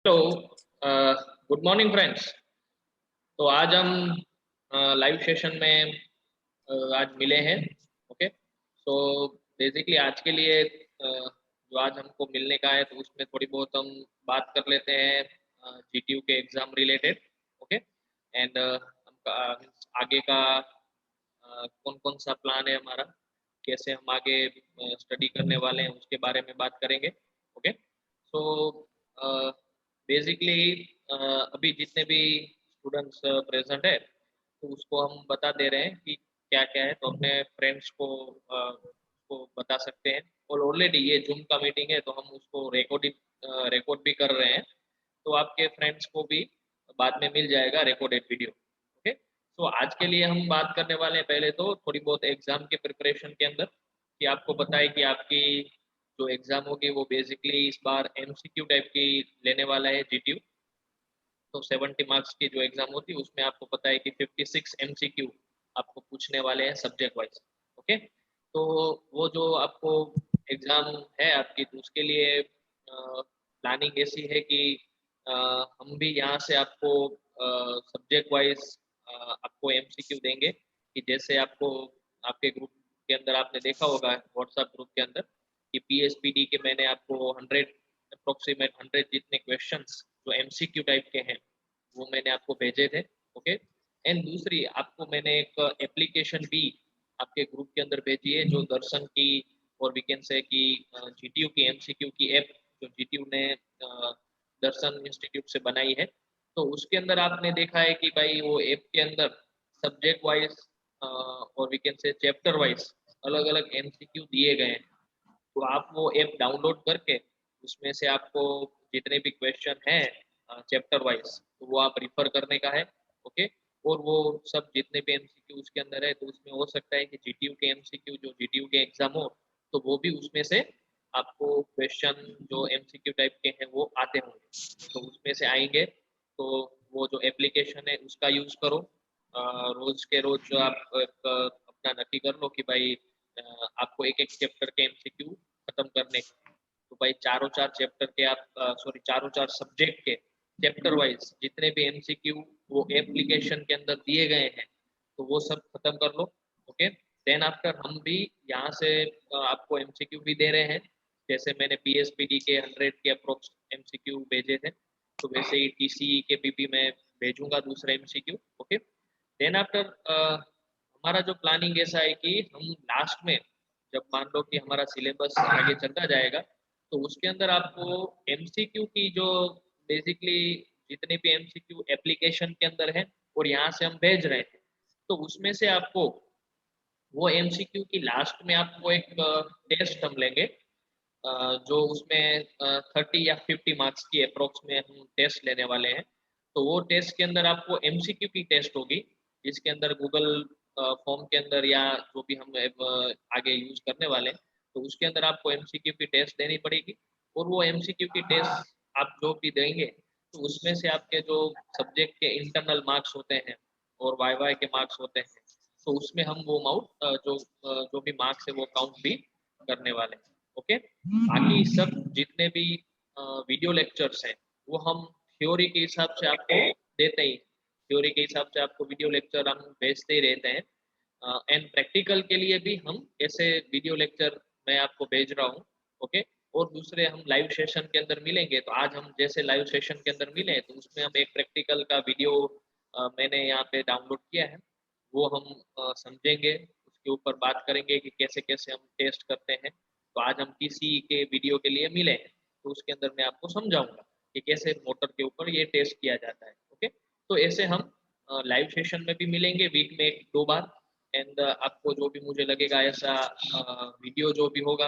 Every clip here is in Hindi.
Hello, good morning friends. तो आज हम लाइव सेशन में आज मिले हैं। ओके, सो बेसिकली आज के लिए जो आज हमको मिलने का है, तो उसमें थोड़ी बहुत हम बात कर लेते हैं जीटीयू के एग्जाम रिलेटेड। ओके, एंड हम आगे का कौन कौन सा प्लान है हमारा, कैसे हम आगे स्टडी करने वाले हैं, उसके बारे में बात करेंगे। ओके, सो बेसिकली अभी जितने भी स्टूडेंट्स प्रेजेंट है, तो उसको हम बता दे रहे हैं कि क्या क्या है, तो अपने फ्रेंड्स को बता सकते हैं। और ऑलरेडी ये जूम का मीटिंग है, तो हम उसको रिकॉर्ड भी कर रहे हैं, तो आपके फ्रेंड्स को भी बाद में मिल जाएगा रिकॉर्डेड वीडियो। ओके, तो आज के लिए हम बात करने वाले हैं पहले तो थोड़ी बहुत एग्जाम के प्रिपरेशन के अंदर, कि आपको पता है कि आपकी जो एग्जाम होगी वो बेसिकली इस बार एमसीक्यू टाइप की लेने वाला है जीटीयू। तो 70 मार्क्स की जो एग्जाम होती है, उसमें आपको पता है कि 56 एमसीक्यू आपको पूछने वाले हैं सब्जेक्ट वाइज। ओके, तो वो जो आपको एग्जाम है आपकी, तो उसके लिए प्लानिंग ऐसी है कि अ, हम भी यहाँ से आपको सब्जेक्ट वाइज आपको एमसीक्यू देंगे, कि जैसे आपको आपके ग्रुप के अंदर आपने देखा होगा व्हाट्सएप ग्रुप के अंदर, कि पीएसपीडी के मैंने आपको 100 जितने क्वेश्चंस जो एमसीक्यू टाइप के हैं, वो मैंने आपको भेजे थे। ओके, एंड दूसरी आपको मैंने एक एप्लीकेशन भी आपके ग्रुप के अंदर भेजी है, जो दर्शन की और वी कैन से कि जीटीयू की एमसीक्यू की ऐप जो जीटीयू ने दर्शन इंस्टीट्यूट से बनाई है। तो उसके अंदर आपने देखा है कि भाई वो ऐप के अंदर सब्जेक्ट वाइज और we can say chapter wise अलग अलग एमसीक्यू दिए गए हैं। तो आप वो ऐप डाउनलोड करके उसमें से आपको जितने भी क्वेश्चन हैं चैप्टर वाइज, तो वो आप रिफर करने का है। ओके, और वो सब जितने भी एमसीक्यू उसके अंदर है, तो उसमें हो सकता है कि जीटीयू के एमसीक्यू जो जीटीयू के एग्जाम हो, तो वो भी उसमें से आपको क्वेश्चन जो एमसीक्यू टाइप के हैं वो आते होंगे, तो उसमें से आएंगे। तो वो जो एप्लीकेशन है उसका यूज करो। रोज के रोज जो आप अपना नक्की कर लो कि भाई आपको एक एक चैप्टर के एमसीक्यू खत्म करने का। तो भाई चारों चार चैप्टर के आप सॉरी चारों चार सब्जेक्ट के चैप्टर वाइज जितने भी एमसीक्यू वो एप्लीकेशन के अंदर दिए गए हैं, तो वो सब खत्म कर लो। ओके, देन आफ्टर हम भी यहाँ से आपको एमसीक्यू भी दे रहे हैं। जैसे मैंने पीएसपीडी के 100 के अप्रोक्स एमसीक्यू भेजे थे, तो वैसे ही टीसीई के भी मैं भेजूंगा दूसरा एमसीक्यू। ओके, देन आफ्टर हमारा जो प्लानिंग ऐसा है कि हम लास्ट में जब मान लो कि हमारा सिलेबस आगे चलता जाएगा, तो उसके अंदर आपको एमसीक्यू की जो बेसिकली जितने भी एमसीक्यू एप्लीकेशन के अंदर है और यहाँ से हम भेज रहे हैं, तो उसमें से आपको वो एमसीक्यू की लास्ट में आपको एक टेस्ट हम लेंगे, जो उसमें 30 या 50 मार्क्स की अप्रोक्स में हम टेस्ट लेने वाले हैं। तो वो टेस्ट के अंदर आपको एमसीक्यू की टेस्ट होगी, जिसके अंदर गूगल फॉर्म के अंदर या जो भी हम आगे यूज करने वाले हैं, तो उसके अंदर आपको एमसीक्यू की टेस्ट देनी पड़ेगी। और वो एमसीक्यू की टेस्ट आप जो भी देंगे, तो उसमें से आपके जो सब्जेक्ट के इंटरनल मार्क्स होते हैं और वाई वाई के मार्क्स होते हैं, तो उसमें हम वो जो भी मार्क्स है वो काउंट भी करने वाले हैं। ओके, बाकी सब जितने भी वीडियो लेक्चर्स हैं, वो हम थ्योरी के हिसाब से आपको देते ही, थ्योरी के हिसाब से आपको वीडियो लेक्चर हम भेजते ही रहते हैं। एंड प्रैक्टिकल के लिए भी हम ऐसे वीडियो लेक्चर मैं आपको भेज रहा हूँ। ओके, और दूसरे हम लाइव सेशन के अंदर मिलेंगे, तो आज हम जैसे लाइव सेशन के अंदर मिले, तो उसमें हम एक प्रैक्टिकल का वीडियो मैंने यहाँ पे डाउनलोड किया है, वो हम समझेंगे, उसके ऊपर बात करेंगे कि कैसे कैसे हम टेस्ट करते हैं। तो आज हम किसी के वीडियो के लिए मिले हैं, तो उसके अंदर मैं आपको समझाऊंगा कि कैसे मोटर के ऊपर ये टेस्ट किया जाता है। ओके, तो ऐसे हम लाइव सेशन में भी मिलेंगे वीक में एक दो बार। एंड आपको जो भी मुझे लगेगा ऐसा वीडियो जो भी होगा,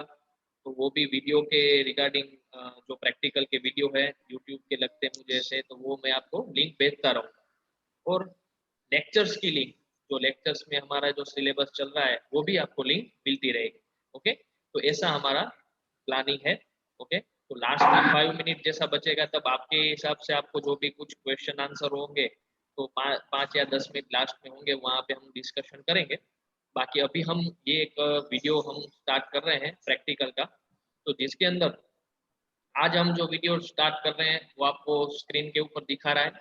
तो वो भी वीडियो के रिगार्डिंग जो प्रैक्टिकल के वीडियो है यूट्यूब के लगते हैं मुझे ऐसे, तो वो मैं आपको लिंक भेजता रहूँगा। और लेक्चर्स की लिंक, जो लेक्चर्स में हमारा जो सिलेबस चल रहा है, वो भी आपको लिंक मिलती रहेगी। ओके, तो ऐसा हमारा प्लानिंग है। ओके, तो लास्ट में 5 मिनट जैसा बचेगा, तब आपके हिसाब से आपको जो भी कुछ क्वेश्चन आंसर होंगे, तो 5 या 10 मिनट लास्ट में होंगे, वहां पे हम डिस्कशन करेंगे। बाकी अभी हम ये एक वीडियो हम स्टार्ट कर रहे हैं प्रैक्टिकल का, तो जिसके अंदर आज हम जो वीडियो स्टार्ट कर रहे हैं वो आपको स्क्रीन के ऊपर दिखा रहा है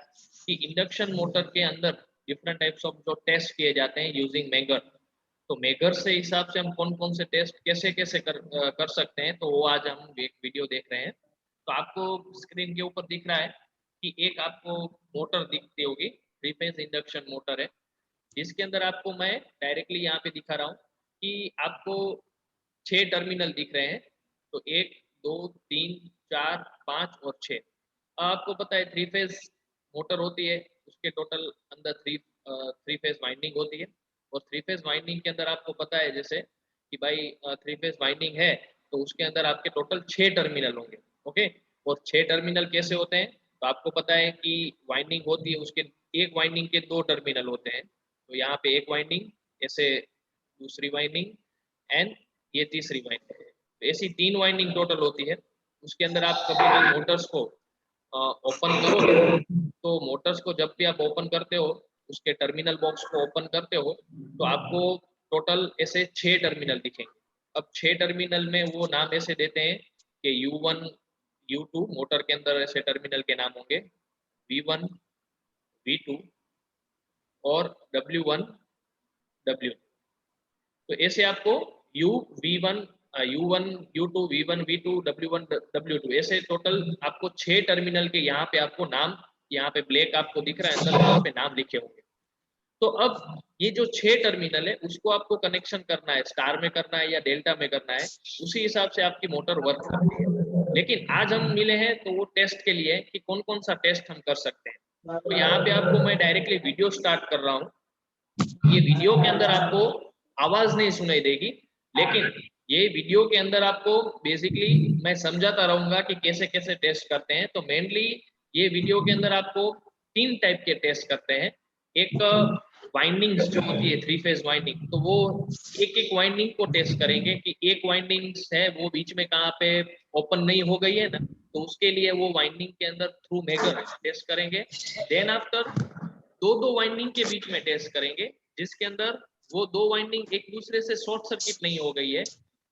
कि इंडक्शन मोटर के अंदर डिफरेंट टाइप्स ऑफ जो टेस्ट किए जाते हैं यूजिंग मेगर। तो मेगर से हिसाब से हम कौन कौन से टेस्ट कैसे कैसे कर सकते हैं, तो वो आज हम एक वीडियो देख रहे हैं। तो आपको स्क्रीन के ऊपर दिख रहा है कि एक आपको मोटर दिखती होगी, थ्री फेज इंडक्शन मोटर है, जिसके अंदर आपको मैं डायरेक्टली यहाँ पे दिखा रहा हूँ कि आपको 6 टर्मिनल दिख रहे हैं। तो 1 2 3 4 5 और 6। आपको पता है थ्री फेज मोटर होती है, उसके टोटल अंदर थ्री फेज वाइंडिंग होती है। और थ्री फेज वाइंडिंग के अंदर आपको पता है जैसे कि भाई थ्री फेज वाइंडिंग है तो उसके अंदर आपके टोटल 6 टर्मिनल होंगे। ओके। और 6 टर्मिनल कैसे होते हैं, तो आपको पता है कि वाइंडिंग होती है उसके, एक वाइंडिंग के 2 टर्मिनल होते हैं। तो यहाँ पे एक वाइंडिंग, ऐसे दूसरी वाइंडिंग, एंड ये तीसरी वाइंडिंग। तो ऐसी 3 वाइंडिंग टोटल होती है। उसके अंदर आप कभी भी मोटर्स को ओपन करोगे तो मोटर्स को जब भी आप ओपन करते हो, उसके टर्मिनल बॉक्स को ओपन करते हो, तो आपको टोटल ऐसे 6 टर्मिनल दिखेंगे। अब 6 टर्मिनल में वो नाम ऐसे देते हैं कि U1 U2, मोटर के अंदर ऐसे टर्मिनल के नाम होंगे V1 V2 और W1 W। तो ऐसे आपको U1 U2 V1 V2 W1 W2 ऐसे टोटल आपको 6 टर्मिनल के यहाँ पे आपको नाम, यहाँ पे ब्लैक आपको दिख रहा है अंदर यहाँ पे नाम लिखे होंगे। तो अब ये जो 6 टर्मिनल है उसको आपको कनेक्शन करना है, स्टार में करना है या डेल्टा में करना है, उसी हिसाब से आपकी मोटर वर्क करती है। लेकिन आज हम मिले हैं तो वो टेस्ट के लिए कि कौन कौन सा टेस्ट हम कर सकते हैं। तो यहाँ पे आपको मैं डायरेक्टली वीडियो स्टार्ट कर रहा हूँ। ये वीडियो के अंदर आपको आवाज नहीं सुनाई देगी, लेकिन ये वीडियो के अंदर आपको बेसिकली मैं समझाता रहूंगा कि कैसे कैसे टेस्ट करते हैं। तो मेनली ये वीडियो के अंदर आपको 3 टाइप के टेस्ट करते हैं। एक वाइंडिंग्स जो होती है थ्री फेज वाइंडिंग, तो वो एक एक वाइंडिंग को टेस्ट करेंगे कि एक वाइंडिंग्स है वो बीच में कहाँ पे ओपन नहीं हो गई है ना, तो उसके लिए वो वाइंडिंग के अंदर थ्रू मेगर टेस्ट करेंगे। देन आफ्टर दो दो वाइंडिंग के बीच में टेस्ट करेंगे, जिसके अंदर वो दो वाइंडिंग एक दूसरे से शॉर्ट सर्किट नहीं हो गई है,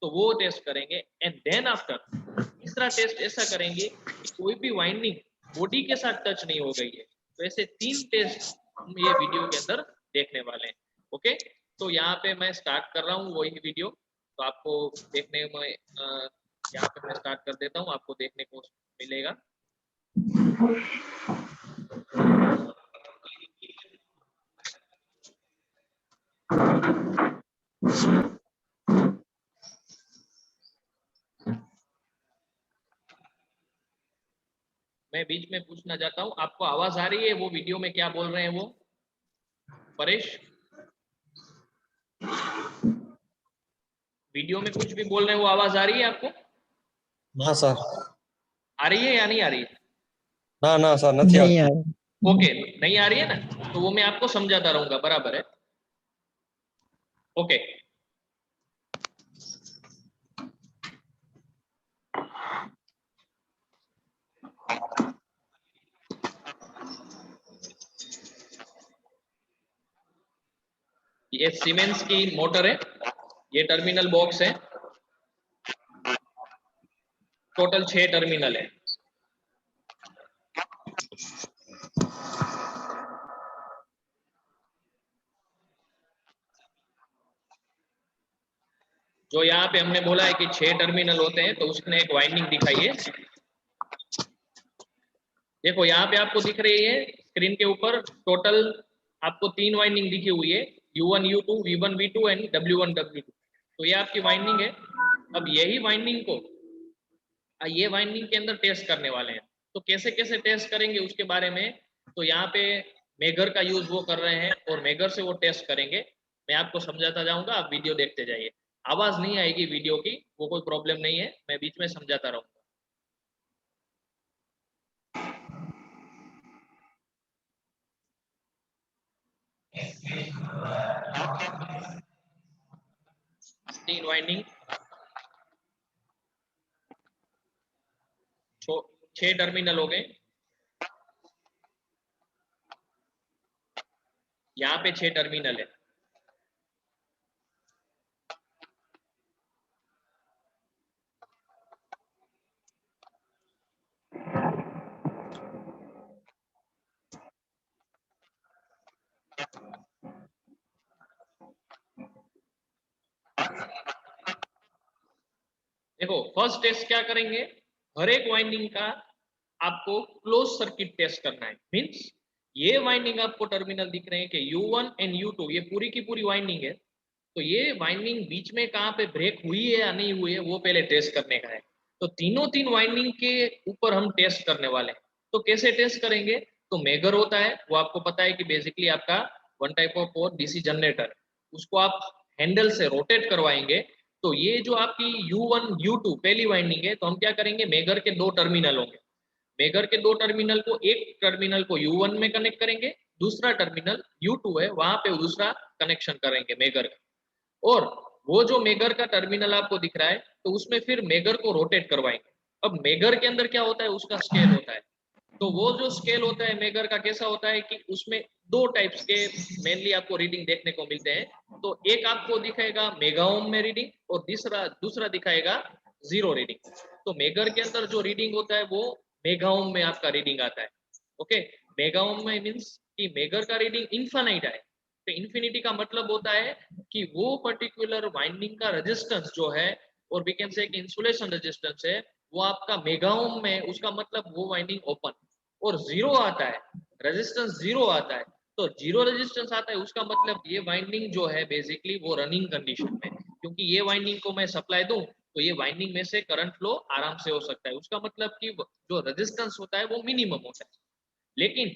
तो वो टेस्ट करेंगे। एंड देन आफ्टर तीसरा टेस्ट ऐसा करेंगे कि कोई भी वाइंडिंग बॉडी के साथ टच नहीं हो गई है। तो ऐसे 3 टेस्ट हम ये वीडियो के अंदर देखने वाले हैं। ओके। तो यहाँ पे मैं स्टार्ट कर रहा हूँ वही वीडियो। तो आपको देखने में यहाँ पे मैं स्टार्ट कर देता हूँ, आपको देखने को मिलेगा। मैं बीच में पूछना चाहता हूँ, आपको आवाज आ रही है वो वीडियो में क्या बोल रहे हैं वो? परेश, वीडियो में कुछ भी बोल रहे हैं वो आवाज आ रही है आपको? हाँ सर। आ रही है या नहीं आ रही है? ना ना सर, नहीं नहीं आ यार। ओके, नहीं आ रही है ना, तो वो मैं आपको समझाता रहूंगा, बराबर है। ओके। ये सीमेंस की मोटर है, ये टर्मिनल बॉक्स है, टोटल 6 टर्मिनल है। जो यहाँ पे हमने बोला है कि 6 टर्मिनल होते हैं, तो उसने एक वाइंडिंग दिखाई है। देखो यहाँ पे आपको दिख रही है स्क्रीन के ऊपर टोटल आपको 3 वाइंडिंग दिखी हुई है, U1 U2 V1 V2 and W1 W2। तो ये आपकी वाइंडिंग है। अब यही वाइंडिंग को ये वाइंडिंग के अंदर टेस्ट करने वाले हैं। तो कैसे कैसे टेस्ट करेंगे उसके बारे में, तो यहाँ पे मेगर का यूज वो कर रहे हैं और मेगर से वो टेस्ट करेंगे। मैं आपको समझाता जाऊंगा, आप वीडियो देखते जाइए। आवाज नहीं आएगी वीडियो की, वो कोई प्रॉब्लम नहीं है, मैं बीच में समझाता रहूंगा। तीन वाइंडिंग, 6 टर्मिनल हो गए। यहाँ पे 6 टर्मिनल है। देखो फर्स्ट टेस्ट क्या करेंगे, हर एक वाइंडिंग का आपको क्लोज सर्किट टेस्ट करना है। मींस ये वाइंडिंग आपको टर्मिनल दिख रहे हैं कि U1 एंड U2, ये पूरी की पूरी वाइंडिंग है। तो ये वाइंडिंग बीच में कहाँ पे ब्रेक हुई है या नहीं हुई है वो पहले टेस्ट करने का है। तो तीनों तीन वाइंडिंग के ऊपर हम टेस्ट करने वाले हैं। तो कैसे टेस्ट करेंगे, तो मेगर होता है, वो आपको पता है कि बेसिकली आपका वन टाइप ऑफ और डीसी जनरेटर, उसको आप हैंडल से रोटेट करवाएंगे। तो ये जो आपकी U1 U2 पहली वाइंडिंग है, तो हम क्या करेंगे, मेगर के दो टर्मिनल होंगे, मेगर के दो टर्मिनल को, एक टर्मिनल को U1 में कनेक्ट करेंगे, दूसरा टर्मिनल U2 है वहां पे दूसरा कनेक्शन करेंगे मेगर का। और वो जो मेगर का टर्मिनल आपको दिख रहा है, तो उसमें फिर मेगर को रोटेट करवाएंगे। अब मेगर के अंदर क्या होता है, उसका स्केल होता है। तो वो जो स्केल होता है मेगर का, कैसा होता है कि उसमें दो टाइप्स के मेनली आपको रीडिंग देखने को मिलते हैं। तो एक आपको दिखाएगा मेगा ओम में रीडिंग, और दूसरा दूसरा दिखाएगा जीरो रीडिंग। तो मेगर के अंदर जो रीडिंग होता है वो मेगा ओम में आपका रीडिंग आता है। ओके, मेगा ओम में मीन्स कि मेगर का रीडिंग इन्फिनिट है। तो इन्फिनिटी का मतलब होता है कि वो पर्टिकुलर वाइंडिंग का रेजिस्टेंस जो है, और वी कैन से कि इंसुलेशन रेजिस्टेंस है, वो आपका मेगा ओम में, उसका मतलब वो वाइंडिंग ओपन। और जीरो आता है, रेजिस्टेंस जीरो आता है, तो जीरो रेजिस्टेंस आता है, उसका मतलब ये वाइंडिंग जो है बेसिकली वो रनिंग कंडीशन में, क्योंकि ये वाइंडिंग को मैं सप्लाई दूं तो ये वाइंडिंग में से करंट फ्लो आराम से हो सकता है। उसका मतलब कि जो रेजिस्टेंस होता है वो मिनिमम होता है। लेकिन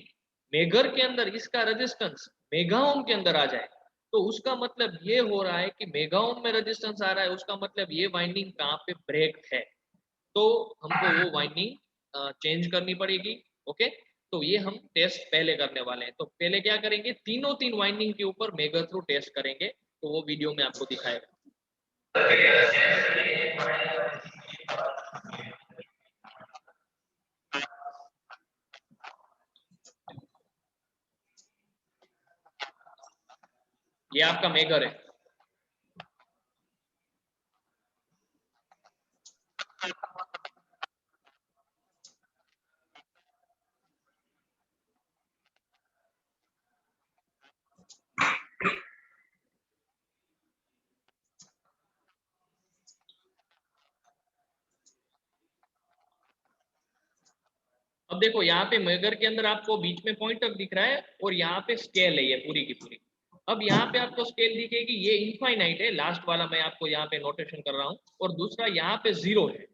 मेगर के अंदर इसका रेजिस्टेंस मेगा ओम के अंदर आ जाए, तो उसका मतलब ये हो रहा है कि मेगा ओम में रेजिस्टेंस आ रहा है, उसका मतलब ये वाइंडिंग कहाँ पे ब्रेक है, तो हमको वो वाइंडिंग चेंज करनी पड़ेगी। ओके, तो ये हम टेस्ट पहले करने वाले हैं। तो पहले क्या करेंगे, तीनों तीन वाइंडिंग के ऊपर मेगा थ्रू टेस्ट करेंगे, तो वो वीडियो में आपको दिखाएगा। ये आपका मेगर है। अब देखो यहाँ पे मेगर के अंदर आपको बीच में पॉइंटर दिख रहा है, और यहाँ पे स्केल है ये पूरी की पूरी। अब यहाँ पे आपको स्केल दिखेगी, ये इनफाइनाइट है, लास्ट वाला मैं आपको यहाँ पे नोटेशन कर रहा हूँ, और दूसरा यहाँ पे जीरो है।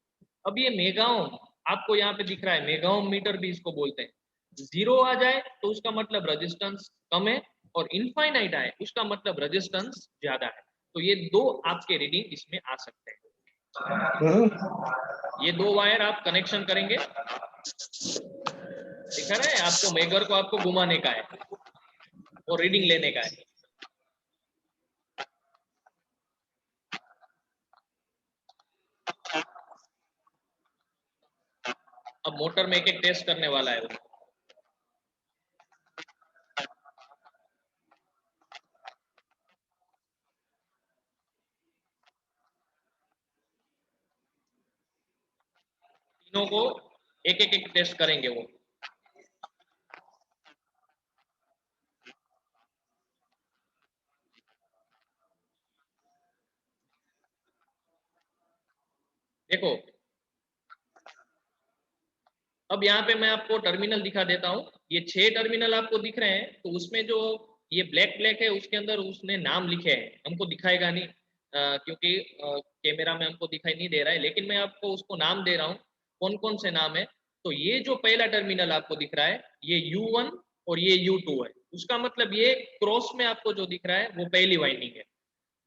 अब ये मेगाओम आपको यहाँ पे दिख रहा है, मेगाओम मीटर भी इसको बोलते हैं। जीरो आ जाए तो उसका मतलब रेजिस्टेंस कम है, और इनफाइनाइट आए उसका मतलब रेजिस्टेंस ज्यादा है। तो ये दो आपके रीडिंग इसमें आ सकते हैं। ये दो वायर आप कनेक्शन करेंगे, दिखा रहा है आपको, मेगर को आपको घुमाने का है और रीडिंग लेने का है। अब मोटर में एक एक टेस्ट करने वाला है वो। तीनों को एक एक एक टेस्ट करेंगे वो। देखो अब यहाँ पे मैं आपको टर्मिनल दिखा देता हूँ। ये 6 टर्मिनल आपको दिख रहे हैं, तो उसमें जो ये ब्लैक ब्लैक है उसके अंदर उसने नाम लिखे हैं, हमको दिखाएगा नहीं क्योंकि कैमरा में हमको दिखाई नहीं दे रहा है, लेकिन मैं आपको उसको नाम दे रहा हूँ कौन कौन से नाम है। तो ये जो पहला टर्मिनल आपको दिख रहा है ये U1 और ये U2 है, उसका मतलब ये क्रॉस में आपको जो दिख रहा है वो पहली वाइंडिंग है।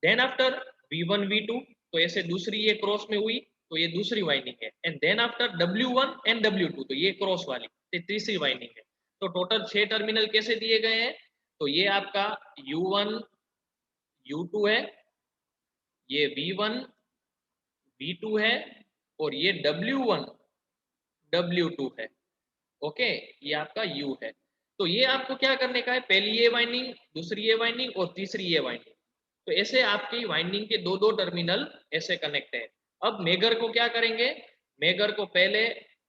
देन आफ्टर V1 V2, तो ऐसे दूसरी ये क्रॉस में हुई, तो ये दूसरी वाइंडिंग है। And then after W1 and W2, तो ये क्रॉस वाली ये तीसरी वाइंडिंग है। तो टोटल 6 टर्मिनल कैसे दिए गए हैं, तो ये आपका U1 U2 है, ये V1 V2 है, और ये W1 W2 है। ओके, ये आपका U है। तो ये आपको क्या करने का है, पहली ये वाइंडिंग, दूसरी ये वाइंडिंग और तीसरी ये वाइंडिंग, तो ऐसे आपकी वाइंडिंग के दो दो टर्मिनल ऐसे कनेक्ट है। अब मेगर को क्या करेंगे, मेगर को पहले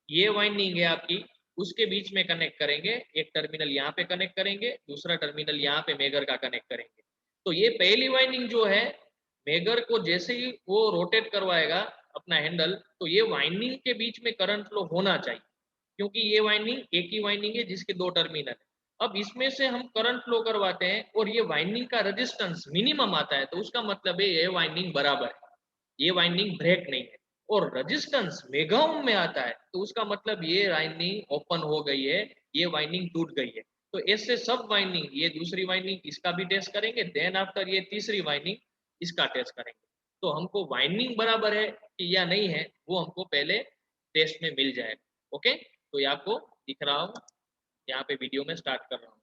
ये वाइंडिंग है आपकी, उसके बीच में कनेक्ट करेंगे, एक टर्मिनल यहाँ पे कनेक्ट करेंगे, दूसरा टर्मिनल यहाँ पे मेगर का कनेक्ट करेंगे। तो ये पहली वाइंडिंग जो है, मेगर को जैसे ही वो रोटेट करवाएगा, अपना हैंडल, तो ये वाइंडिंग के बीच में करंट फ्लो होना चाहिए, क्योंकि ये वाइंडिंग एक ही वाइंडिंग है जिसके दो टर्मिनल है। अब इसमें से हम करंट फ्लो करवाते हैं और ये वाइंडिंग का रेजिस्टेंस मिनिमम आता है, तो उसका मतलब है ये वाइंडिंग बराबर है, ये वाइंडिंग ब्रेक नहीं है। और रेजिस्टेंस मेगा ओम में आता है, तो उसका मतलब ये वाइंडिंग ओपन हो गई है, ये वाइंडिंग टूट गई है। तो ऐसे सब वाइंडिंग, ये दूसरी वाइंडिंग इसका भी टेस्ट करेंगे, देन आफ्टर ये तीसरी वाइंडिंग इसका टेस्ट करेंगे। तो हमको वाइंडिंग बराबर है कि या नहीं है वो हमको पहले टेस्ट में मिल जाएगा। ओके, तो ये आपको दिख रहा हो, यहाँ पे वीडियो में स्टार्ट कर रहा हूँ।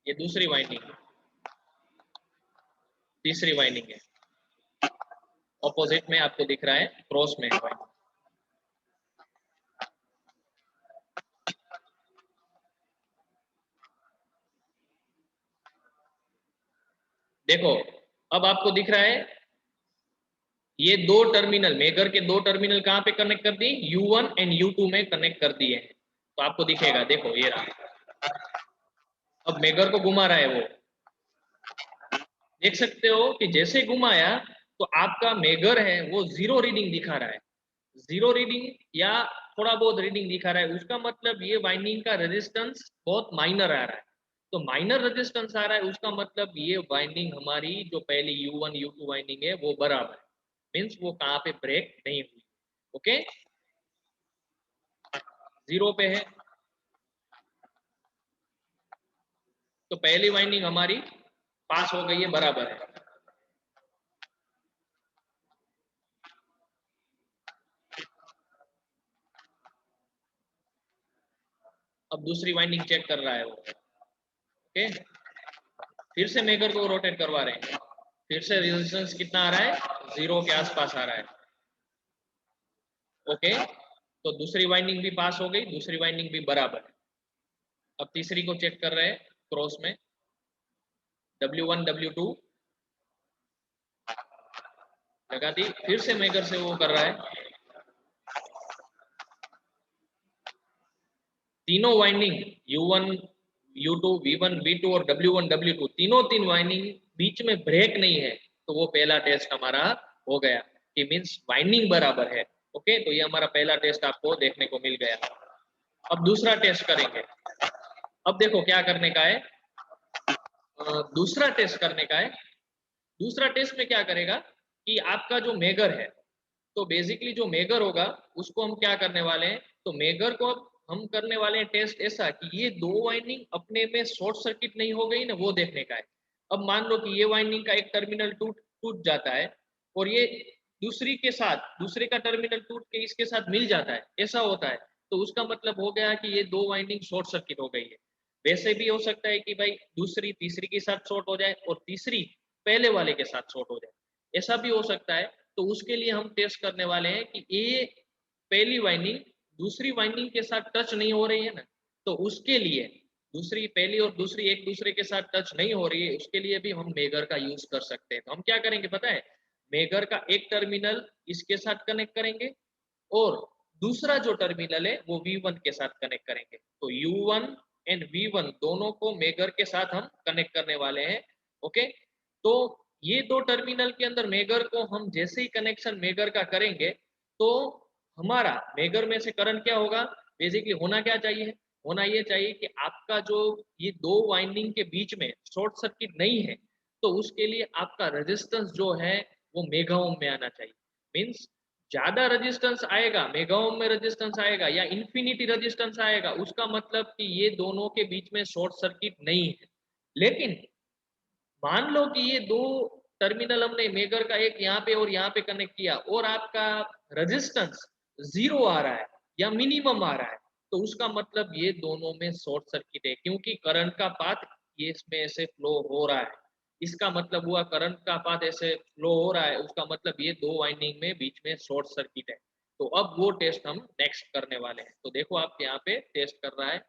ये दूसरी वाइंडिंग है, तीसरी वाइंडिंग है, ऑपोजिट में आपको दिख रहा है, क्रॉस में है वाइंडिंग। देखो, अब आपको दिख रहा है ये दो टर्मिनल, मेगर के दो टर्मिनल कहाँ पे कनेक्ट कर दिए, U1 एंड U2 में कनेक्ट कर दिए हैं। तो आपको दिखेगा, देखो ये रहा। अब मेगर को घुमा रहा है वो, देख सकते हो कि जैसे घुमाया तो आपका मेगर है वो जीरो रीडिंग दिखा रहा है, जीरो रीडिंग या थोड़ा बहुत रीडिंग दिखा रहा है। उसका मतलब ये वाइंडिंग का रेजिस्टेंस बहुत माइनर आ रहा है। तो माइनर रेजिस्टेंस आ रहा है, उसका मतलब ये वाइंडिंग हमारी जो पहली U1 U2 वाइंडिंग है वो बराबर है, मीन्स वो कहाँ पे ब्रेक नहीं हुई। ओके, जीरो पे है, तो पहली वाइंडिंग हमारी पास हो गई है, बराबर है। अब दूसरी वाइंडिंग चेक कर रहा है वो। ओके, फिर से मेकर को रोटेट करवा रहे हैं, फिर से रेजिस्टेंस कितना आ रहा है, जीरो के आसपास आ रहा है। ओके, तो दूसरी वाइंडिंग भी पास हो गई, दूसरी वाइंडिंग भी बराबर है। अब तीसरी को चेक कर रहे हैं क्रॉस में, W1 W2 लगा दी, फिर से मेकर से वो कर रहा है। तीनों winding U1 U2 V1 V2 और W1 W2 तीनों तीन वाइंडिंग बीच में ब्रेक नहीं है, तो वो पहला टेस्ट हमारा हो गया, कि मींस वाइंडिंग बराबर है। ओके, तो ये हमारा पहला टेस्ट आपको देखने को मिल गया। अब दूसरा टेस्ट करेंगे। अब देखो क्या करने का है, दूसरा टेस्ट करने का है। दूसरा टेस्ट में क्या करेगा कि आपका जो मेगर है, तो बेसिकली जो मेगर होगा उसको हम क्या करने वाले हैं, तो मेगर को अब हम करने वाले हैं टेस्ट ऐसा कि ये दो वाइंडिंग अपने में शॉर्ट सर्किट नहीं हो गई ना, वो देखने का है। अब मान लो कि ये वाइंडिंग का एक टर्मिनल टूट टूट जाता है और ये दूसरी के साथ, दूसरे का टर्मिनल टूट के इसके साथ मिल जाता है, ऐसा होता है, तो उसका मतलब हो गया कि ये दो वाइंडिंग शॉर्ट सर्किट हो गई है। वैसे भी हो सकता है कि भाई दूसरी तीसरी के साथ शॉर्ट हो जाए और तीसरी पहले वाले के साथ शॉर्ट हो जाए, ऐसा भी हो सकता है। तो उसके लिए हम टेस्ट करने वाले हैं कि ये पहली वाइंडिंग दूसरी वाइंडिंग के साथ टच नहीं हो रही है ना, तो उसके लिए दूसरी, पहली और दूसरी एक दूसरे के साथ टच नहीं हो रही है, उसके लिए भी हम मेगर का यूज कर सकते हैं। तो हम क्या करेंगे पता है, मेगर का एक टर्मिनल इसके साथ कनेक्ट करेंगे और दूसरा जो टर्मिनल है वो V1 के साथ कनेक्ट करेंगे। तो U1 एंड V1 दोनों को मेगर के साथ हम कनेक्ट करने वाले हैं। ओके, तो ये दो टर्मिनल के अंदर मेगर को हम जैसे ही कनेक्शन मेगर का करेंगे, तो हमारा मेगर में से करंट क्या होगा, बेसिकली होना क्या चाहिए, होना ये चाहिए कि आपका जो ये दो वाइंडिंग के बीच में शॉर्ट सर्किट नहीं है, तो उसके लिए आपका रेजिस्टेंस जो है वो मेगा ओम में आना चाहिए। मीन्स ज्यादा रेजिस्टेंस आएगा, मेगा ओम में रेजिस्टेंस आएगा या इन्फिनिटी रेजिस्टेंस आएगा, उसका मतलब कि ये दोनों के बीच में शॉर्ट सर्किट नहीं है। लेकिन मान लो कि ये दो टर्मिनल हमने मेगर का एक यहाँ पे और यहाँ पे कनेक्ट किया और आपका रेजिस्टेंस जीरो आ रहा है या मिनिमम आ रहा है, तो उसका मतलब ये दोनों में शॉर्ट सर्किट है, क्योंकि करंट का पाथ ये इसमें ऐसे फ्लो हो रहा है। इसका मतलब हुआ करंट का पाथ ऐसे फ्लो हो रहा है, उसका मतलब ये दो वाइंडिंग में बीच में शॉर्ट सर्किट है। तो अब वो टेस्ट हम नेक्स्ट करने वाले हैं। तो देखो आप यहाँ पे टेस्ट कर रहा है,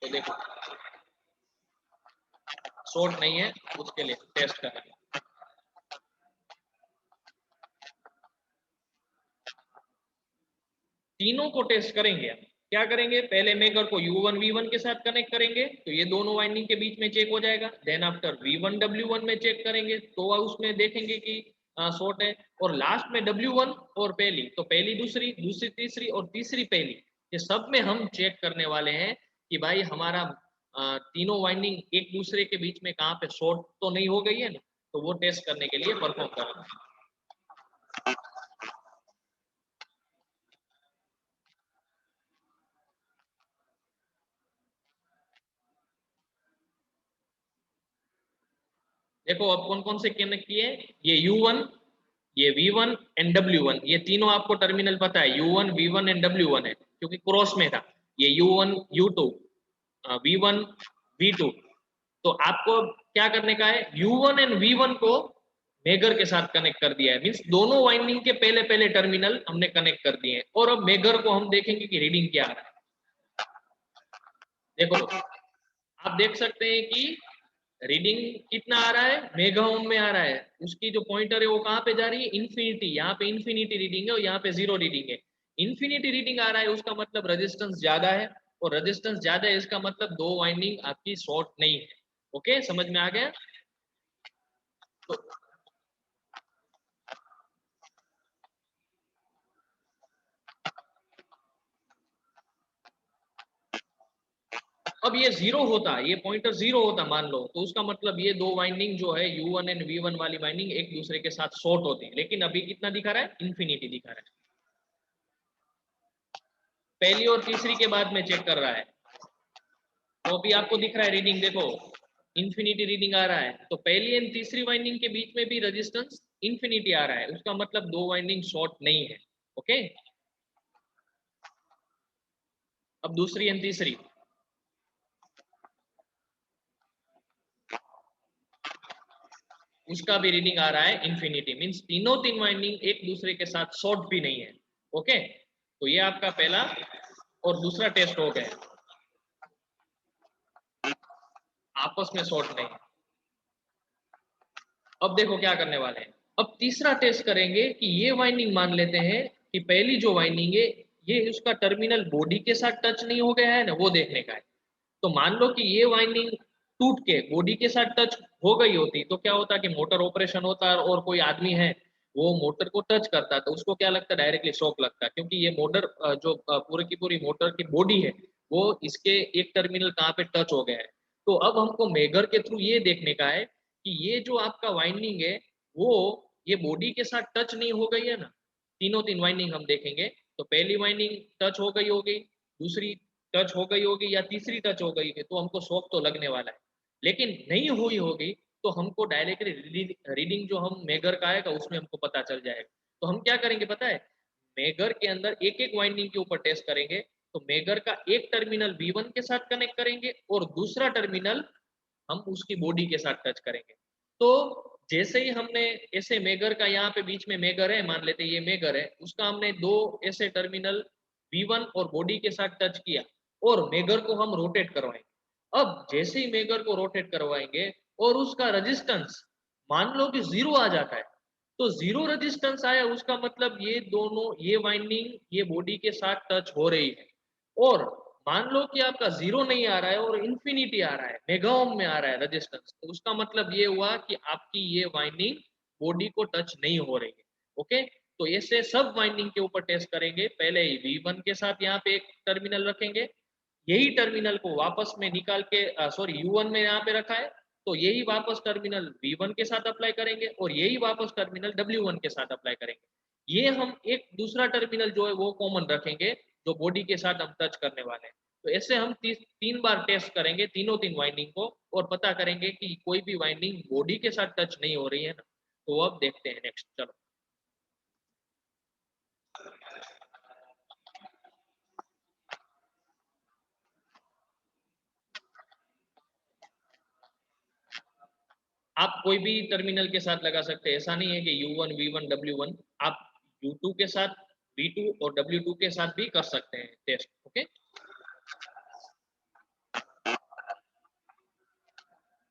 तो देखो शॉर्ट नहीं है, उसके लिए टेस्ट कर रहे हैं। तीनों को टेस्ट करेंगे हम, क्या करेंगे, पहले मेकर को U1 V1 के साथ कनेक्ट करेंगे तो ये दोनों वाइंडिंग के बीच में चेक हो जाएगा। देन आफ्टर V1 W1 में चेक करेंगे तो उसमें देखेंगे कि शॉर्ट है। और लास्ट में W1 और पहली, तो पहली दूसरी, दूसरी तीसरी और तीसरी पहली, ये सब में हम चेक करने वाले हैं कि भाई हमारा तीनों वाइंडिंग एक दूसरे के बीच में कहाँ पे शॉर्ट तो नहीं हो गई है ना, तो वो टेस्ट करने के लिए परफॉर्म करेंगे। देखो अब कौन कौन से कनेक्ट किए, ये U1, ये V1 एंड W1, ये तीनों आपको टर्मिनल पता है, U1 V1 एंड W1 है क्योंकि क्रॉस में था। ये U1 U2 V1 V2, तो आपको क्या करने का है, U1 एंड V1 को मेगर के साथ कनेक्ट कर दिया है, मींस दोनों वाइंडिंग के पहले पहले टर्मिनल हमने कनेक्ट कर दिए हैं। और अब मेगर को हम देखेंगे कि रीडिंग क्या आ रहा है। देखो आप देख सकते हैं कि रीडिंग कितना आ रहा है, मेगा ओम में आ रहा है। उसकी जो पॉइंटर है वो कहाँ पे जा रही है, इन्फिनिटी, यहाँ पे इन्फिनिटी रीडिंग है और यहाँ पे 0 रीडिंग है। इन्फिनिटी रीडिंग आ रहा है उसका मतलब रेजिस्टेंस ज्यादा है, और रेजिस्टेंस ज्यादा है इसका मतलब दो वाइंडिंग आपकी शॉर्ट नहीं है। ओके, समझ में आ गया। तो अब ये 0 होता, ये पॉइंटर 0 होता मान लो, तो उसका मतलब ये दो वाइंडिंग जो है U1 एंड V1 वाली वाइंडिंग एक दूसरे के साथ शॉर्ट होती है। लेकिन अभी कितना दिखा रहा है, इन्फिनिटी दिखा रहा है। पहली और तीसरी के बाद में चेक कर रहा है तो अभी आपको दिख रहा है रीडिंग, देखो इन्फिनिटी रीडिंग आ रहा है। तो पहली एंड तीसरी वाइंडिंग के बीच में भी रेजिस्टेंस इन्फिनिटी आ रहा है, उसका मतलब दो वाइंडिंग शॉर्ट नहीं है। ओके, अब दूसरी एंड तीसरी, उसका भी रीडिंग आ रहा है इन्फिनिटी, मींस तीनों तीन वाइंडिंग एक दूसरे के साथ शॉर्ट भी नहीं है। ओके, तो ये आपका पहला और दूसरा टेस्ट हो गया, आपस में शॉर्ट नहीं है। अब देखो क्या करने वाले हैं, अब तीसरा टेस्ट करेंगे कि ये वाइंडिंग मान लेते हैं कि पहली जो वाइंडिंग है ये उसका टर्मिनल बॉडी के साथ टच नहीं हो गया है ना, वो देखने का है। तो मान लो कि ये वाइंडिंग टूट के बॉडी के साथ टच हो गई होती तो क्या होता कि मोटर ऑपरेशन होता और कोई आदमी है वो मोटर को टच करता तो उसको क्या लगता, डायरेक्टली शॉक लगता, क्योंकि ये मोटर जो पूरी की पूरी मोटर की बॉडी है वो इसके एक टर्मिनल कहाँ पे टच हो गया है। तो अब हमको मेगर के थ्रू ये देखने का है कि ये जो आपका वाइंडिंग है वो ये बॉडी के साथ टच नहीं हो गई है ना। तीनों तीन वाइंडिंग हम देखेंगे, तो पहली वाइंडिंग टच हो गई होगी, दूसरी टच हो गई होगी या तीसरी टच हो गई है, तो हमको शॉक तो लगने वाला है। लेकिन नहीं हुई होगी तो हमको डायरेक्टली रीडिंग जो हम मेगर का आएगा उसमें हमको पता चल जाएगा। तो हम क्या करेंगे पता है, मेगर के अंदर एक एक वाइंडिंग के ऊपर टेस्ट करेंगे। तो मेगर का एक टर्मिनल V1 के साथ कनेक्ट करेंगे और दूसरा टर्मिनल हम उसकी बॉडी के साथ टच करेंगे। तो जैसे ही हमने ऐसे मेगर का, यहाँ पे बीच में मेगर है, मान लेते ये मेगर है, उसका हमने दो ऐसे टर्मिनल V1 और बॉडी के साथ टच किया और मेगर को हम रोटेट करवाएंगे। अब जैसे ही मेगर को रोटेट करवाएंगे और उसका रेजिस्टेंस मान लो कि 0 आ जाता है, तो 0 रेजिस्टेंस आया उसका मतलब ये दोनों, ये वाइंडिंग ये बॉडी के साथ टच हो रही है। और मान लो कि आपका 0 नहीं आ रहा है और इन्फिनिटी आ रहा है, मेगा ओम में आ रहा है रेजिस्टेंस, तो उसका मतलब ये हुआ कि आपकी ये वाइंडिंग बॉडी को टच नहीं हो रही है। ओके, तो ऐसे सब वाइंडिंग के ऊपर टेस्ट करेंगे। पहले ही V1 के साथ यहाँ पे एक टर्मिनल रखेंगे, यही टर्मिनल को वापस में निकाल के सॉरी U1 में यहाँ पे रखा है, तो यही वापस टर्मिनल V1 के साथ अप्लाई करेंगे और यही वापस टर्मिनल W1 के साथ अप्लाई करेंगे। ये हम एक दूसरा टर्मिनल जो है वो कॉमन रखेंगे जो बॉडी के साथ हम टच करने वाले हैं। तो ऐसे हम तीन बार टेस्ट करेंगे तीनों तीन वाइंडिंग को और पता करेंगे कि कोई भी वाइंडिंग बॉडी के साथ टच नहीं हो रही है ना। तो अब देखते हैं नेक्स्ट, चलो। आप कोई भी टर्मिनल के साथ लगा सकते हैं, ऐसा नहीं है कि U1 V1 W1, आप U2 के साथ, V2 और W2 के साथ भी कर सकते हैं टेस्ट। ओके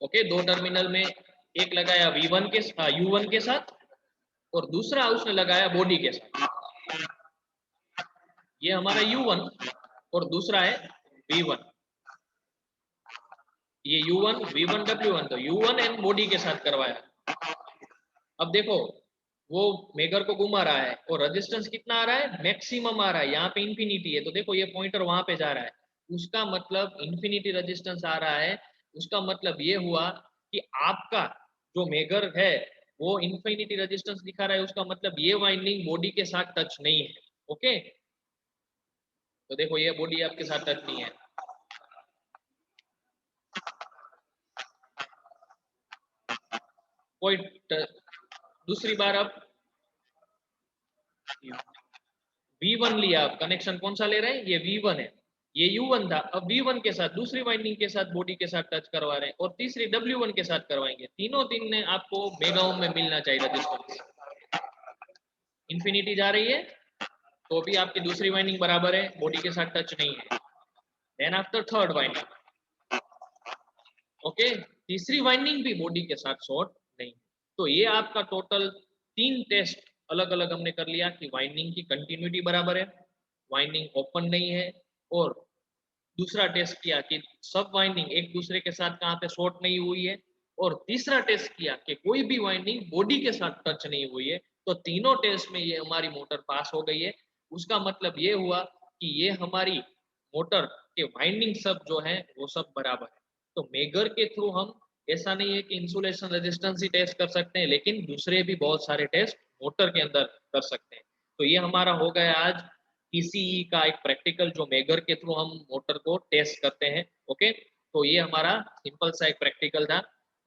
ओके, दो टर्मिनल में एक लगाया V1 के U1 के साथ और दूसरा उसने लगाया बॉडी के साथ। ये हमारा U1 और दूसरा है V1। ये U1 V1 W1, तो U1 एंड बॉडी के साथ करवाया। अब देखो वो मेगर को घुमा रहा है और रेजिस्टेंस कितना आ रहा है, मैक्सिमम आ रहा है, यहाँ पे इंफिनिटी है, तो देखो ये पॉइंटर वहां पे जा रहा है, उसका मतलब इंफिनिटी रेजिस्टेंस आ रहा है। उसका मतलब ये हुआ कि आपका जो मेगर है वो इंफिनिटी रेजिस्टेंस दिखा रहा है, उसका मतलब ये वाइंडिंग बॉडी के साथ टच नहीं है। ओके, तो देखो ये बॉडी आपके साथ टच नहीं है। कोई दूसरी बार अब V1 लिया, आप कनेक्शन कौन सा ले रहे हैं, ये V1 है, ये U1 था, अब V1 के साथ दूसरी वाइंडिंग के साथ बॉडी के साथ टच करवा रहे हैं और तीसरी W1 के साथ करवाएंगे। तीनों तीन ने आपको मेगा ओम में मिलना चाहिए रेजिस्टेंस। इंफिनिटी जा रही है तो भी आपकी दूसरी वाइंडिंग बराबर है, बॉडी के साथ टच नहीं है। Then after third winding, okay, तीसरी वाइंडिंग भी बॉडी के साथ शॉर्ट नहीं। तो ये आपका टोटल 3 टेस्ट अलग अलग हमने कर लिया कि वाइंडिंग की कंटिन्यूटी बराबर है, वाइंडिंग ओपन नहीं है, और दूसरा टेस्ट किया कि सब वाइंडिंग एक दूसरे के साथ कहाँ पे शॉर्ट नहीं हुई है, और तीसरा टेस्ट किया कि कोई भी वाइंडिंग बॉडी के साथ टच नहीं हुई है। तो तीनों टेस्ट में ये हमारी मोटर पास हो गई है। उसका मतलब ये हुआ कि ये हमारी मोटर के वाइंडिंग सब जो है वो सब बराबर है। तो मेगर के थ्रू हम, ऐसा नहीं है कि इंसुलेशन रेजिस्टेंस ही टेस्ट कर सकते हैं, लेकिन दूसरे भी बहुत सारे टेस्ट मोटर के अंदर कर सकते हैं। तो ये हमारा हो गया आज TCE का एक प्रैक्टिकल, जो मेगर के थ्रू हम मोटर को टेस्ट करते हैं। ओके, तो ये हमारा सिंपल सा एक प्रैक्टिकल था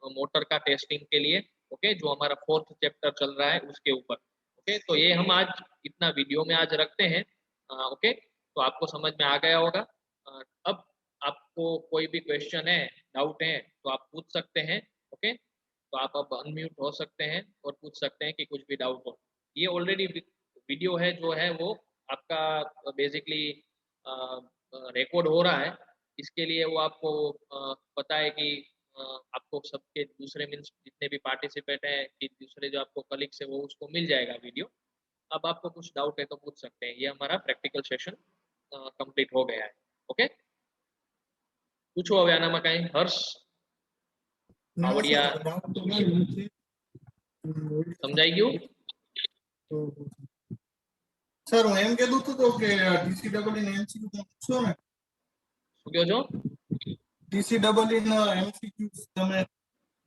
मोटर का टेस्टिंग के लिए। ओके, जो हमारा 4th चैप्टर चल रहा है उसके ऊपर। ओके, तो ये हम आज इतना वीडियो में आज रखते हैं। ओके, तो आपको समझ में आ गया होगा। अब आपको कोई भी क्वेश्चन है, डाउट है, तो आप पूछ सकते हैं। ओके, तो आप अब अनम्यूट हो सकते हैं और पूछ सकते हैं कि कुछ भी डाउट हो। ये ऑलरेडी वीडियो है जो है वो आपका बेसिकली रिकॉर्ड हो रहा है। इसके लिए वो आपको पता है कि आपको सबके दूसरे मीन्स जितने भी पार्टिसिपेट हैं कि दूसरे जो आपको कलीग्स है वो उसको मिल जाएगा वीडियो। अब आपको कुछ डाउट है तो पूछ सकते हैं। ये हमारा प्रैक्टिकल सेशन कंप्लीट हो गया है। ओके, पूछो હવે આનામાં કાંઈ હર્ષ આવડિયા સમજાઈ ગયું? સર હું એમ કહેતું હતો કે TCEE ને MCQ પૂછો ને, શું કહો છો? TCEE ના MCQ તમે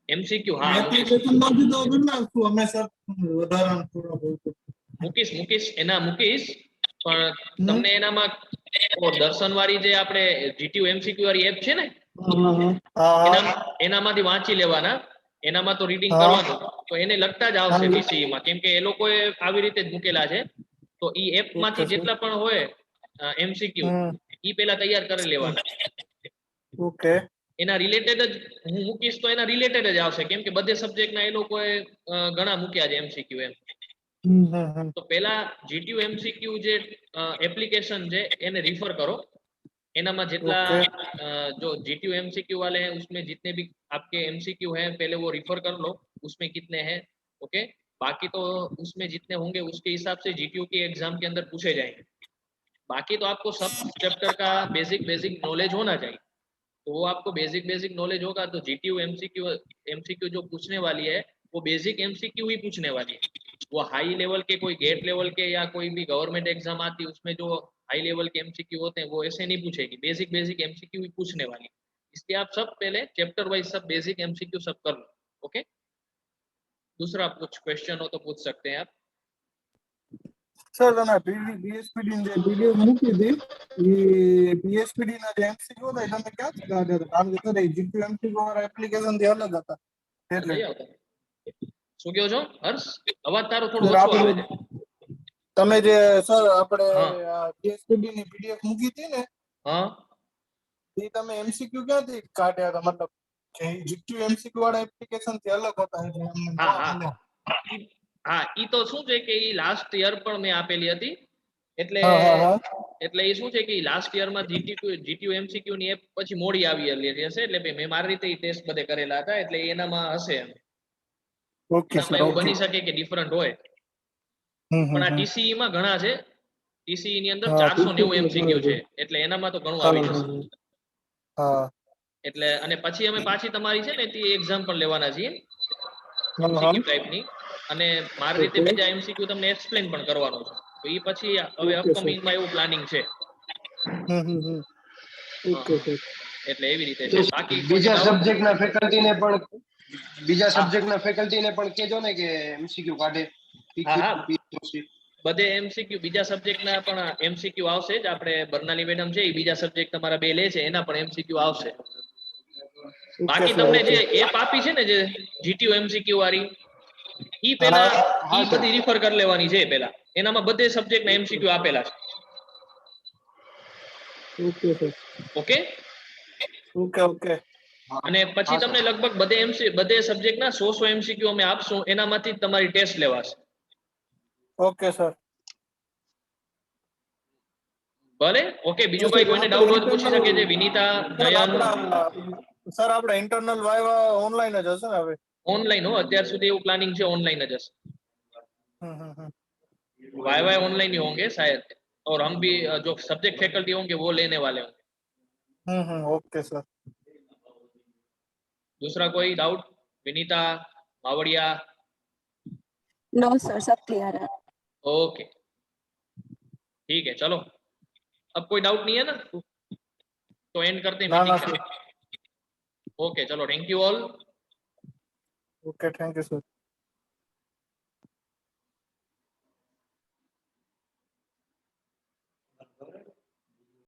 MCQ હા એપ્લિકેશન નો દીધો કરી નાખશું અમે સર, વધારાનું થોડા બહુ મૂકીશ એના મૂકીશ, પણ તમને એનામાં દર્શન વાળી જે આપણે GTU MCQ વાળી એપ છે ને એનામાંથી વાંચી લેવાના, એનામાં તો રીડિંગ કરવાનું, તો એને લગતા જ આવશે TCE માં, કેમ કે એ લોકોએ આવી રીતે જ મૂકેલા છે। તો ઈ એપ માંથી જેટલા પણ હોય MCQ ઈ પહેલા તૈયાર કરી લેવાના। ઓકે, એના રિલેટેડ જ હું મૂકીશ તો એના રિલેટેડ જ આવશે, કેમ કે બધે સબ્જેક્ટના એ લોકોએ ઘણા મૂક્યા છે MCQ એમ। तो पहला GTU MCQ જે एप्लीकेशन છે એને रिफर करो। एनामा जितना जो GTU MCQ वाले हैं उसमें जितने भी आपके MCQ हैं पहले वो रिफर कर लो, उसमें कितने हैं। ओके, बाकी तो उसमें जितने होंगे उसके हिसाब से GTU की एग्जाम के अंदर पूछे जाएंगे। बाकी तो आपको सब चैप्टर का बेसिक नॉलेज होना चाहिए। तो वो आपको बेसिक नॉलेज होगा तो GTU MCQ जो पूछने वाली है वो बेसिक MCQ ही पूछने वाली है। वो हाई लेवल के कोई गेट लेवल के या कोई भी गवर्नमेंट एग्जाम आती है उसमें जो हाई लेवल के MCQ होते हैं वो ऐसे नहीं पूछेगी, बेसिक MCQ ही पूछने वाली। इसलिए आप सब पहले चैप्टर वाइज सब बेसिक MCQ सब कर लो। ओके, दूसरा कुछ क्वेश्चन हो तो पूछ सकते हैं आप। સર તમે BSPD ની જે વિડિયો મૂકી હતી એ BSPD ના જે MCQ હતા એ તમે ક્યાંથી કાઢ્યા હતા? કારણ કે સર એ GTU MCQ વાળા એપ્લિકેશન થી અલગ હતા એટલે શું કહો છો હર્ષ? અવાજ તારો થોડો ઓછો આવે છે। તમે જે સર આપણે BSPD ની PDF મૂકી હતી ને, હા એ તમે MCQ ક્યાંથી કાઢ્યા હતા? મતલબ કે GTU MCQ વાળા એપ્લિકેશન થી અલગ હતા એટલે અમને હા હા ઈ તો શું છે કે ઈ લાસ્ટ યર પણ મેં આપેલી હતી, એટલે એ શું છે કે લાસ્ટ યર માં GTU MCQ ની એપ પછી મોડી આવી હશે, એટલે મેં મારી રીતે ટેસ્ટ બધે કરેલા હતા, એટલે એનામાં હશે એમ। ઓકે સર, એવું બની શકે કે ડિફરન્ટ હોય, પણ આ TCE માં ઘણા છે TCE ની અંદર હા, 490 MCQ બરાબર. છે, એટલે એનામાં તો ઘણું હા, આવી જશે. હા, એટલે અને પછી અમે પાછી તમારી છે ને તે એક્ઝામ પણ લેવાના છીએ હા, MCQ ટાઈપની, અને મારી રીતે ઓકે. બીજા MCQ તમને એક્સપ્લેન પણ કરવાનો છે. તો એ પછી હવે ઓકે સર. અપકમિંગમાં એવું પ્લાનિંગ છે. Okay sir. એટલે એવી રીતે તો છે. બાકી કોઈ બીજા ડાઉટ? સબ્જેક્ટના ફેકલ્ટીને પણ હા કહેજો ને કે એમસીક્યુ કાઢે. હા હા PQ. બધે MCQ બીજા સબ્જેક્ટના પણ MCQ આવશે જ. આપણે બર્નાલી મેડમ છે એ બીજા સબ્જેક્ટ તમારા બે લે છે, એના પણ MCQ આવશે. ઓકે બાકી સર, તમને જે ઓકે. એપ આપી છે ને, જે GTU MCQ વાળી, ઈ હા, પેલા હા ઈ સર. બધી રિફર કરી લેવાની છે પેલા. એનામાં બધે સબ્જેક્ટના MCQ આપેલા છે. Okay sir. ઓકે. ઓકે. અને પછી હા સર. તમને લગભગ બધે સબ્જેક્ટના 100 MCQ અમે આપશું, એનામાંથી જ તમારી ટેસ્ટ લેવાશે. Okay sir. ભલે. ઓકે, બીજું સર કઈ કોઈને આપણે ડાઉટ હોય તો પૂછી internal શકે છે. વિનીતા, સર નયન. આપણા ઇન્ટરનલ વાયવા ઓનલાઈન જ હશે ને હવે? ઓનલાઈન હો, અત્યાર સુધી એવું પ્લાનિંગ છે, ઓનલાइन જ હશે. हम्म। वाई ऑनलाइन ही होंगे शायद, और हम भी जो सब्जेक्ट फैकल्टी होंगे वो लेने वाले होंगे। Okay sir. दूसरा कोई doubt? Vinita, Mavdiya? No sir, सब क्लियर है। ओके, ठीक है, चलो। अब कोई डाउट नहीं है ना, तो एंड करते हैं ना मीटिंग सर। का। ओके, चलो, thank you all. Okay, thank you sir.